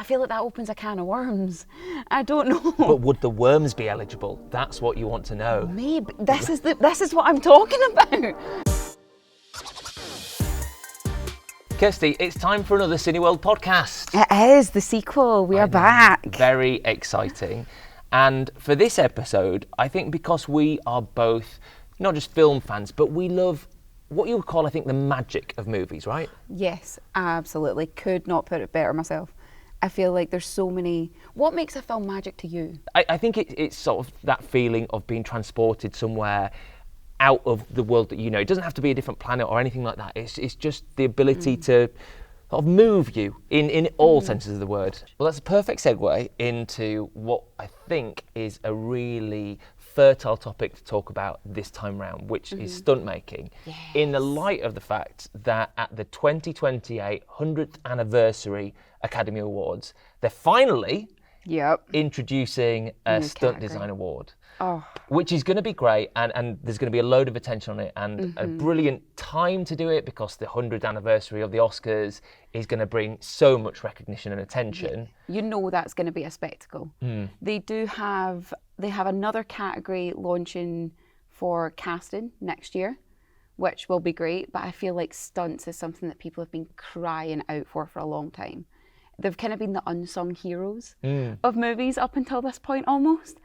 I feel like that opens a can of worms. I don't know. But would the worms be eligible? That's what you want to know. Maybe. This is what I'm talking about. Kirstie, it's time for another Cineworld podcast. It is the sequel. We are back. Very exciting. And for this episode, I think because we are both not just film fans, but we love what you would call, I think, the magic of movies, right? Yes, absolutely. Could not put it better myself. I feel like there's so many... What makes a film magic to you? I think it's sort of that feeling of being transported somewhere out of the world that you know. It doesn't have to be a different planet or anything like that. It's just the ability to sort of move you in all senses of the word. Well, that's a perfect segue into what I think is a really fertile topic to talk about this time round, which is stunt making. Yes. In the light of the fact that at the 2028 100th anniversary Academy Awards, they're finally introducing a stunt design award. Which is going to be great, and there's going to be a load of attention on it, and a brilliant time to do it because the 100th anniversary of the Oscars is going to bring so much recognition and attention. You know that's going to be a spectacle. They have another category launching for casting next year, which will be great, but I feel like stunts is something that people have been crying out for a long time. They've kind of been the unsung heroes of movies up until this point almost.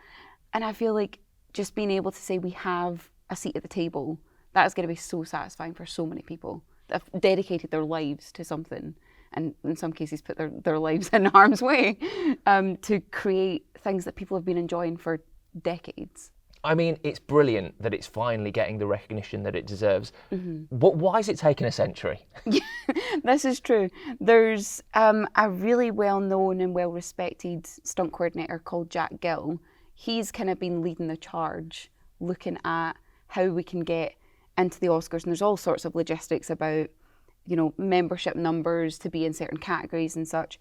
And I feel like just being able to say we have a seat at the table, that is going to be so satisfying for so many people that have dedicated their lives to something, and in some cases put their lives in harm's way to create things that people have been enjoying for decades. I mean, it's brilliant that it's finally getting the recognition that it deserves. But why has it taken a century? This is true. There's a really well-known and well-respected stunt coordinator called Jack Gill. He's kind of been leading the charge, looking at how we can get into the Oscars. And there's all sorts of logistics about, you know, membership numbers to be in certain categories and such.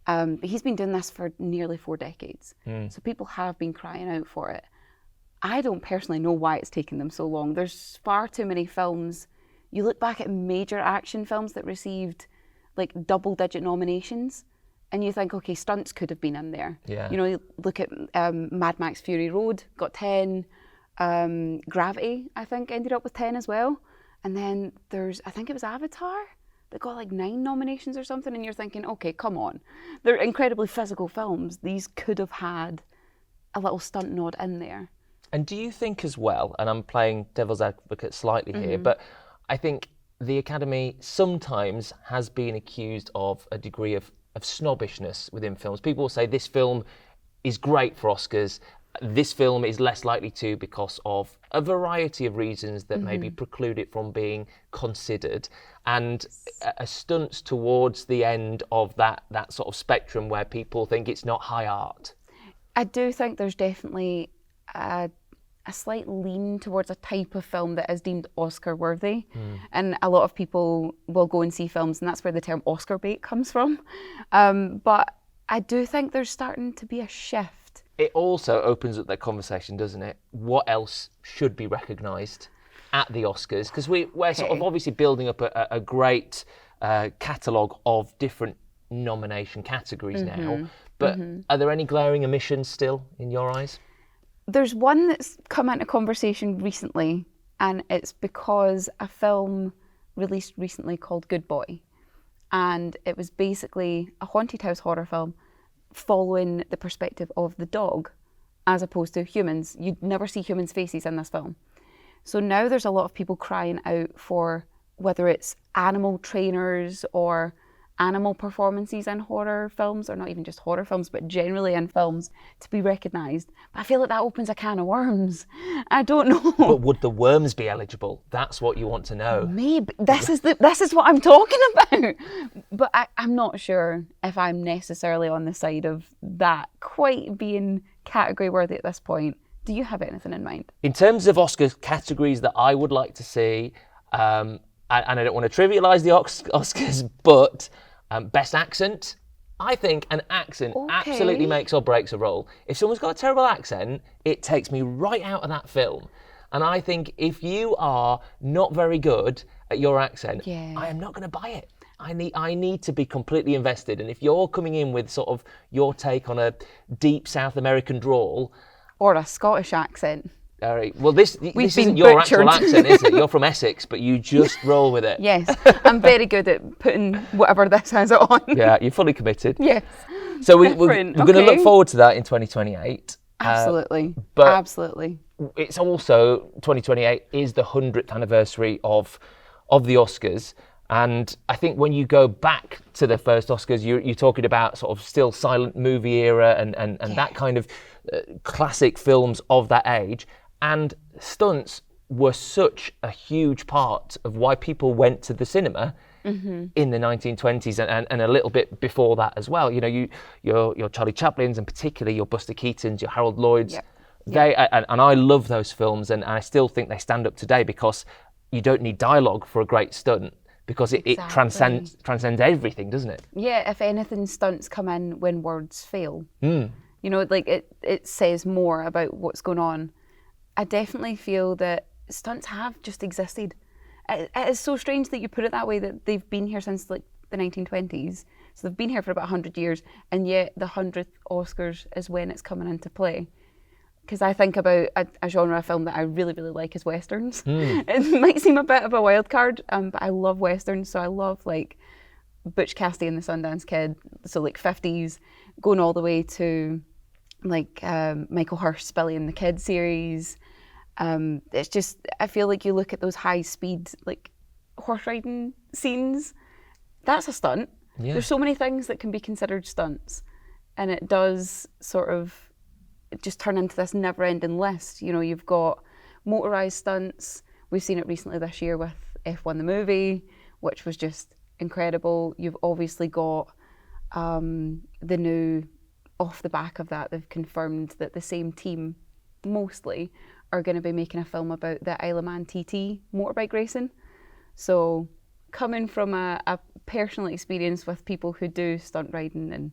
But he's been doing this for nearly 4 decades. So people have been crying out for it. I don't personally know why it's taken them so long. There's far too many films. You look back at major action films that received like double-digit nominations, and you think, okay, Stunts could have been in there. Yeah. You know, you look at Mad Max Fury Road, got 10. Gravity, I think, ended up with 10 as well. And then I think it was Avatar that got like 9 nominations or something. And you're thinking, okay, come on. They're incredibly physical films. These could have had a little stunt nod in there. And do you think as well, and I'm playing devil's advocate slightly here, but I think the Academy sometimes has been accused of a degree of snobbishness within films. People will say this film is great for Oscars, this film is less likely to because of a variety of reasons that maybe preclude it from being considered. And a Stunts towards the end of that sort of spectrum where people think it's not high art. I do think there's definitely a slight lean towards a type of film that is deemed Oscar worthy. And a lot of people will go and see films, and that's where the term Oscar bait comes from. But I do think there's starting to be a shift. It also opens up that conversation, doesn't it? What else should be recognised at the Oscars? Because we're sort of obviously building up a great catalogue of different nomination categories now. But are there any glaring omissions still in your eyes? There's one that's come into conversation recently, and it's because a film released recently called Good Boy. And it was basically a haunted house horror film following the perspective of the dog as opposed to humans. You'd never see humans' faces in this film. So now there's a lot of people crying out for whether it's animal trainers or animal performances in horror films, or not even just horror films, but generally in films, to be recognised. But I feel like that opens a can of worms. I don't know. But would the worms be eligible? That's what you want to know. Maybe. This is what I'm talking about. But I'm not sure if I'm necessarily on the side of that quite being category worthy at this point. Do you have anything in mind? In terms of Oscar categories that I would like to see, and I don't want to trivialise the Oscars, but best accent. I think an accent absolutely makes or breaks a role. If someone's got a terrible accent, it takes me right out of that film. And I think if you are not very good at your accent, I am not going to buy it. I need to be completely invested. And if you're coming in with sort of your take on a deep South American drawl, or a Scottish accent. all right, well, this We've isn't been your butchered. actual accent, is it? You're from Essex, but you just roll with it. Yes, I'm very good at putting whatever this has on. Yeah, you're fully committed. Yes. So we're going to look forward to that in 2028. Absolutely. But absolutely. It's also 2028 is the 100th anniversary of the Oscars. And I think when you go back to the first Oscars, you're talking about sort of still silent movie era and that kind of classic films of that age. And stunts were such a huge part of why people went to the cinema in the 1920s and a little bit before that as well. You know, your Charlie Chaplin's and particularly your Buster Keaton's, your Harold Lloyd's. Yep. And I love those films and I still think they stand up today because you don't need dialogue for a great stunt because it transcends everything, doesn't it? Yeah, if anything, stunts come in when words fail. You know, like it says more about what's going on. I definitely feel that stunts have just existed. It is so strange that you put it that way, that they've been here since like the 1920s. So they've been here for about 100 years, and yet the 100th Oscars is when it's coming into play. Because I think about a genre of film that I really, really like is Westerns. It might seem a bit of a wild card, but I love Westerns. So I love like Butch Cassidy and the Sundance Kid, so like 50s, going all the way to like Michael Hirst's Billy and the Kid series. It's just, I feel like you look at those high speed like horse riding scenes, that's a stunt. Yeah. There's so many things that can be considered stunts, and it does sort of just turn into this never ending list. You know, you've got motorized stunts. We've seen it recently this year with F1 the movie, which was just incredible. You've obviously got the new, off the back of that, they've confirmed that the same team mostly are going to be making a film about the Isle of Man TT motorbike racing. So coming from a personal experience with people who do stunt riding and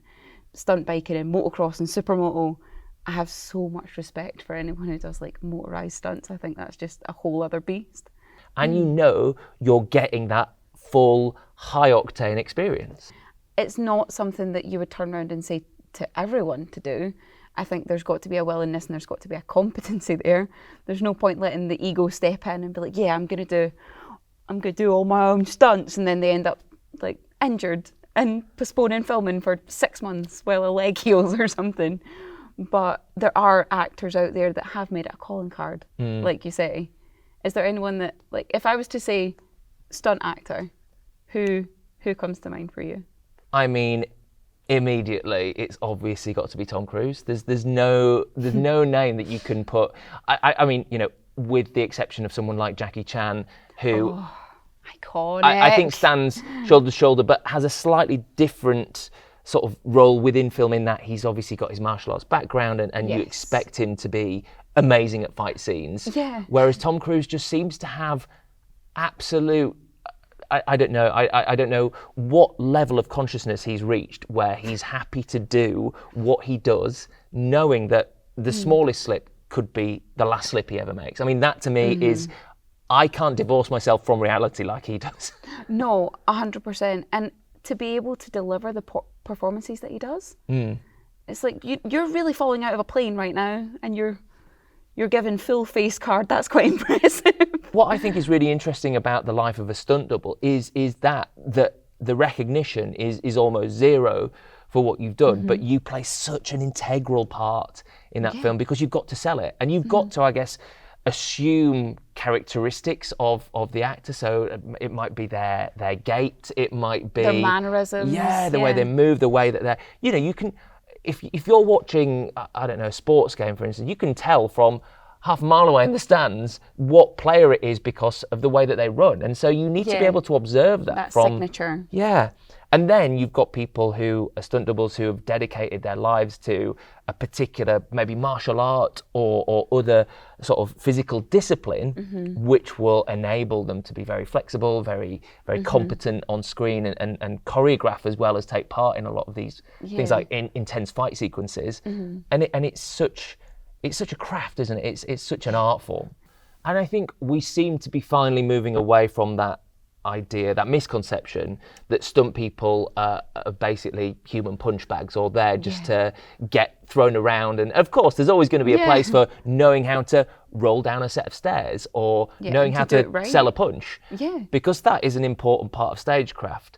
stunt biking and motocross and supermoto, I have so much respect for anyone who does like motorized stunts. I think that's just a whole other beast. And you know you're getting that full high octane experience. It's not something that you would turn around and say to everyone to do. I think there's got to be a willingness and there's got to be a competency there. There's no point letting the ego step in and be like, yeah, I'm gonna do all my own stunts, and then they end up like injured and postponing filming for 6 months while a leg heals or something. But there are actors out there that have made it a calling card, like you say. Is there anyone that, like, if I was to say stunt actor, who comes to mind for you? I mean, immediately, it's obviously got to be Tom Cruise. There's no name that you can put. I mean, you know, with the exception of someone like Jackie Chan, who iconic. I think stands shoulder to shoulder, but has a slightly different sort of role within film in that he's obviously got his martial arts background and you expect him to be amazing at fight scenes. Yeah. Whereas Tom Cruise just seems to have absolute, I don't know, I don't know what level of consciousness he's reached where he's happy to do what he does, knowing that the smallest slip could be the last slip he ever makes. I mean, that to me is, I can't divorce myself from reality like he does. No, 100%. And to be able to deliver the performances that he does, it's like you're really falling out of a plane right now, and you're given full face card. That's quite impressive. What I think is really interesting about the life of a stunt double is that the recognition is almost zero for what you've done, but you play such an integral part in that film because you've got to sell it, and you've got to, I guess, assume characteristics of the actor. So it might be their gait, it might be their mannerisms, the way they move, the way that they're, you know, you can, if you're watching, I don't know, a sports game, for instance, you can tell from half a mile away in the stands what player it is because of the way that they run, and so you need to be able to observe that from signature. And then you've got people who are stunt doubles who have dedicated their lives to a particular maybe martial art or other sort of physical discipline, which will enable them to be very flexible, very competent on screen and choreograph as well as take part in a lot of these things like intense fight sequences. And it's such a craft, isn't it? It's such an art form. And I think we seem to be finally moving away from that idea, that misconception that stunt people are basically human punch bags, or they're just to get thrown around. And of course, there's always going to be a place for knowing how to roll down a set of stairs, or knowing how to sell a punch, because that is an important part of stagecraft.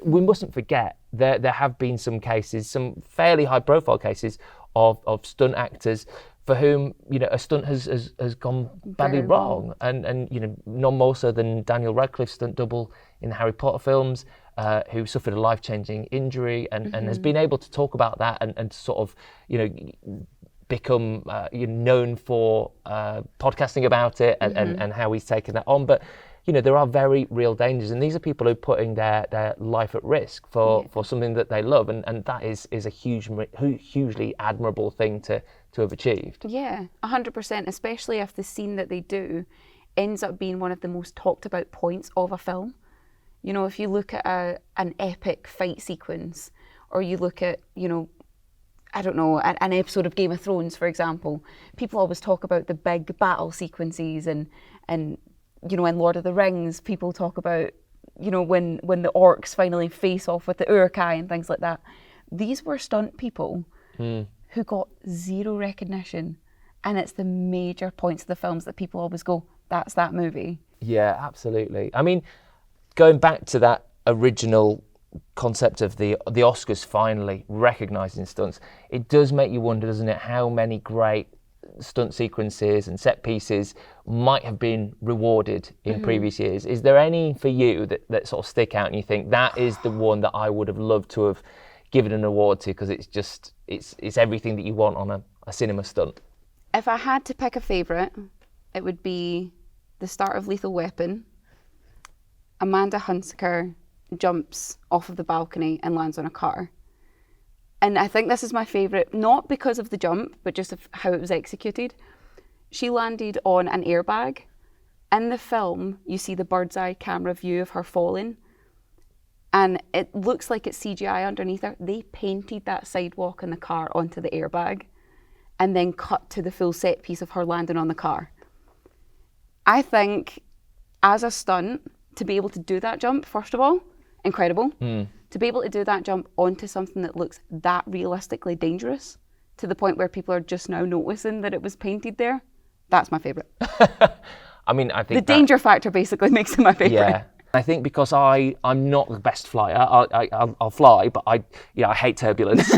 We mustn't forget there have been some cases, some fairly high profile cases of stunt actors for whom, you know, a stunt has gone badly wrong. And you know, none more so than Daniel Radcliffe's stunt double in the Harry Potter films, who suffered a life-changing injury and has been able to talk about that and sort of, you know, become known for podcasting about it and how he's taken that on. But, you know, there are very real dangers, and these are people who are putting their life at risk for something that they love, and that is a hugely admirable thing to have achieved. Yeah, 100%, especially if the scene that they do ends up being one of the most talked about points of a film. You know, if you look at an epic fight sequence, or you look at, you know, I don't know, an episode of Game of Thrones, for example, people always talk about the big battle sequences, and you know, in Lord of the Rings, people talk about, you know, when the orcs finally face off with the Uruk-hai and things like that. These were stunt people who got zero recognition, and it's the major points of the films that people always go, that's that movie. Yeah, absolutely. I mean, going back to that original concept of the Oscars finally recognising stunts, it does make you wonder, doesn't it, how many great stunt sequences and set pieces might have been rewarded in previous years. Is there any for you that sort of stick out and you think that is the one that I would have loved to have given an award to, because it's just it's everything that you want on a cinema stunt? If I had to pick a favourite, it would be the start of Lethal Weapon. Amanda Hunsaker jumps off of the balcony and lands on a car. And I think this is my favourite, not because of the jump, but just of how it was executed. She landed on an airbag. In the film, you see the bird's eye camera view of her falling, and it looks like it's CGI underneath her. They painted that sidewalk in the car onto the airbag and then cut to the full set piece of her landing on the car. I think as a stunt, to be able to do that jump, first of all, incredible. To be able to do that jump onto something that looks that realistically dangerous, to the point where people are just now noticing that it was painted there, that's my favourite. I mean, I think the danger factor basically makes it my favourite. Yeah, I think because I'm not the best flyer. I'll fly, but I hate turbulence.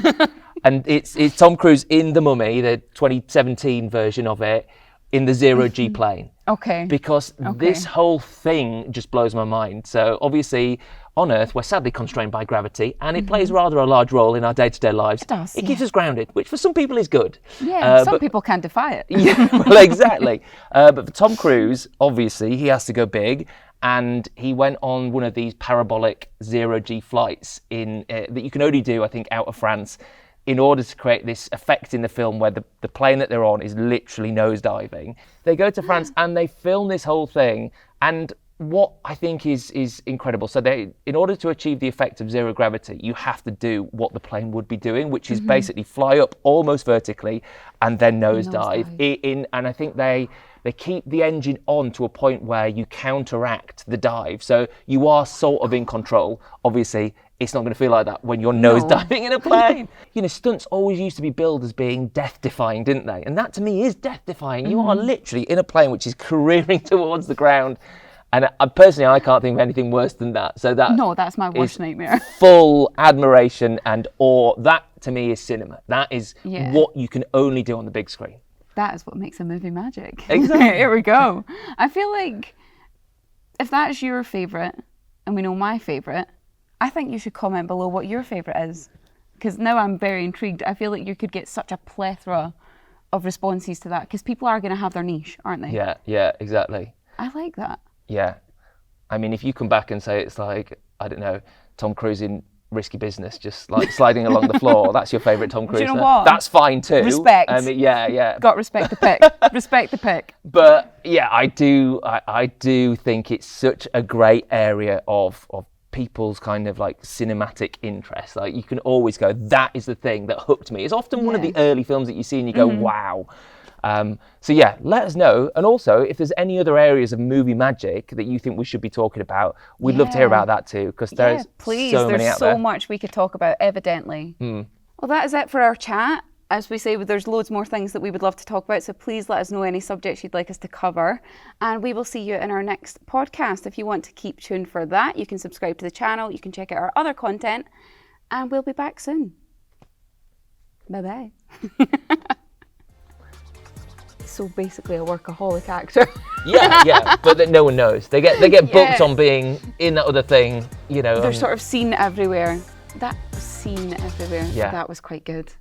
And it's Tom Cruise in The Mummy, the 2017 version of it, in the zero-G plane. Okay. Because this whole thing just blows my mind. So obviously, on Earth, we're sadly constrained by gravity, and it plays rather a large role in our day-to-day lives. It does. It keeps us grounded, which for some people is good. Yeah, some people can't defy it. Yeah, well, exactly. But for Tom Cruise, obviously, he has to go big, and he went on one of these parabolic zero-G flights that you can only do, I think, out of France, in order to create this effect in the film where the plane that they're on is literally nosediving. They go to France and they film this whole thing, and what I think is incredible. So in order to achieve the effect of zero gravity, you have to do what the plane would be doing, which is basically fly up almost vertically and then nosedive. And I think they keep the engine on to a point where you counteract the dive. So you are sort of in control. Obviously, it's not going to feel like that when you're nosediving in a plane. You know, stunts always used to be billed as being death-defying, didn't they? And that to me is death-defying. You are literally in a plane which is careering towards the ground. And personally, I can't think of anything worse than that. So that's my worst nightmare. Full admiration and awe. That to me is cinema. That is what you can only do on the big screen. That is what makes a movie magic. Exactly. Here we go. I feel like if that's your favourite, and we know my favourite, I think you should comment below what your favourite is. Because now I'm very intrigued. I feel like you could get such a plethora of responses to that, because people are going to have their niche, aren't they? Yeah, exactly. I like that. Yeah. I mean, if you come back and say it's like, I don't know, Tom Cruise in Risky Business, just like sliding along the floor, that's your favourite Tom Cruise. Do you know what? That's fine too. Respect. Yeah. Got respect the pick. Respect the pick. But yeah, I do think it's such a great area of people's kind of like cinematic interest. Like you can always go, that is the thing that hooked me. It's often one of the early films that you see and you go, wow. So yeah, let us know. And also, if there's any other areas of movie magic that you think we should be talking about, we'd love to hear about that too, because there's please, so many there's out there. so much we could talk about, evidently. Well, that is it for our chat. As we say, there's loads more things that we would love to talk about, so please let us know any subjects you'd like us to cover. And we will see you in our next podcast. If you want to keep tuned for that, you can subscribe to the channel, you can check out our other content, and we'll be back soon. Bye-bye. So basically a workaholic actor. yeah, but that no one knows. They get booked on being in that other thing, you know. They're sort of seen everywhere. That was seen everywhere. Yeah. That was quite good.